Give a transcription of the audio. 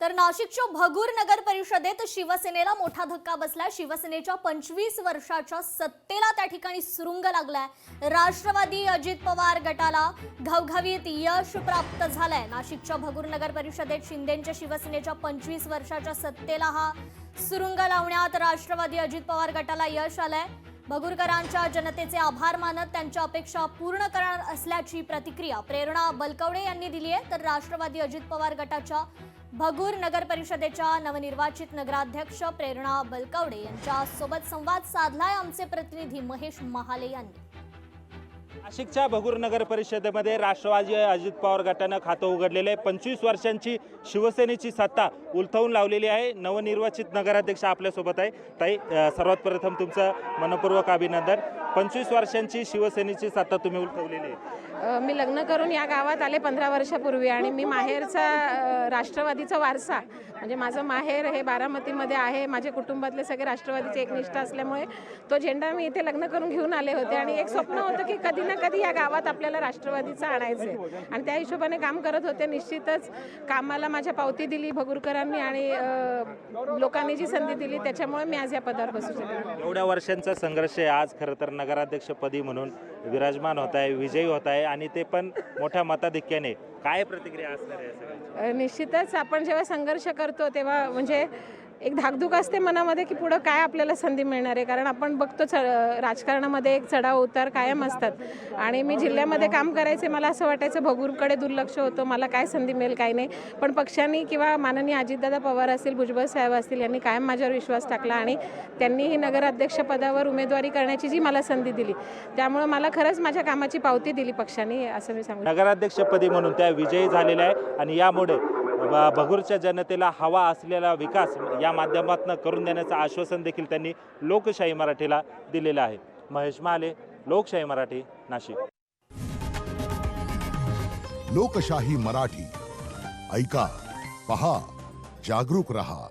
तर नाशिकच्या भगूर नगर परिषदेत शिवसेनेला मोठा धक्का बसला। शिवसेनेच्या 25 वर्षाच्या सत्तेला त्या ठिकाणी सुरुंग लागलाय। राष्ट्रवादी अजित पवार गटाला घवघवीत यश प्राप्त झालंय। नाशिकच्या भगूर नगर परिषदेत शिंदेंच्या शिवसेनेच्या 25 वर्षाच्या सत्तेला हा सुरुंग लावण्यात राष्ट्रवादी अजित पवार गटाला यश आलंय। भगूरकरांच्या जनतेचे आभार मानत त्यांच्या अपेक्षा पूर्ण करणार असल्याची प्रतिक्रिया प्रेरणा बलकवडे यांनी दिली आहे। तर राष्ट्रवादी अजित पवार गटाच्या भगूर नगर परिषदेच्या नवनिर्वाचित नगराध्यक्ष प्रेरणा बलकवडे यांच्या सोबत संवाद साधलाय आमचे प्रतिनिधी महेश महाले यांनी। नाशिकच्या भगूर नगर परिषदेमध्ये राष्ट्रवादी अजित पवार गटानं खातं उघडलेलं आहे। 25 वर्षांची शिवसेनेची सत्ता उलथवून लावलेली आहे। नवनिर्वाचित नगराध्यक्ष आपल्यासोबत आहे। ताई, सर्वात प्रथम तुमचं मनपूर्वक अभिनंदन। 25 वर्षांची शिवसेनेची सत्ता तुम्ही उलथवलेली आहे। मी लग्न करून या गावात आले 15 वर्षापूर्वी आणि मी माहेरचा राष्ट्रवादीचा वारसा म्हणजे माझं माहेर हे बारामतीमध्ये आहे। माझे कुटुंबातले सगळे राष्ट्रवादीचे एकनिष्ठ असल्यामुळे तो झेंडा मी इथे लग्न करून घेऊन आले होते आणि एक स्वप्न होतं की कधी ना कधी या गावात आपल्याला राष्ट्रवादीचं आणायचं आहे आणि त्या हिशोबाने काम करत होते। निश्चितच कामाला माझ्या पावती दिली भगूरकरांनी आणि लोकांनी जी संधी दिली त्याच्यामुळे मी आज या पदावर बसू शकले। एवढ्या वर्षांचा संघर्ष आहे, आज खरं तर नगराध्यक्षपदी म्हणून विराजमान होत आहे, विजयी होत आहे आणि ते पण मोठ्या मताधिक्याने। काय प्रतिक्रिया असणार आहे सगळ्यांची? निश्चितच आपण जेव्हा संघर्ष करतो तेव्हा म्हणजे एक धाकधूक असते मनामध्ये की पुढं काय आपल्याला संधी मिळणार आहे, कारण आपण बघतोच राजकारणामध्ये एक चढाव उतार कायम असतात आणि मी जिल्ह्यामध्ये काम करायचे, मला असं वाटायचं भगूरकडे दुर्लक्ष होतं, मला काय संधी मिळेल काय नाही, पण पक्षांनी किंवा माननीय अजितदादा पवार असतील, भुजबळ साहेब असतील यांनी कायम माझ्यावर विश्वास टाकला आणि त्यांनीही नगराध्यक्ष पदावर उमेदवारी करण्याची जी मला संधी दिली त्यामुळे मला खरंच माझ्या कामाची पावती दिली पक्षांनी असं मी सांगू। नगराध्यक्षपदी म्हणून त्या विजयी झालेल्या आहे आणि यामुळे भगूरच्या जनतेला हवा असलेला विकास या माध्यमातून करून देण्याचं आश्वासन देखील त्यांनी लोकशाही मराठीला दिलेलं आहे। महेश महाले, लोकशाही मराठी, नाशिक। लोकशाही मराठी ऐका, पहा, जागरूक रहा।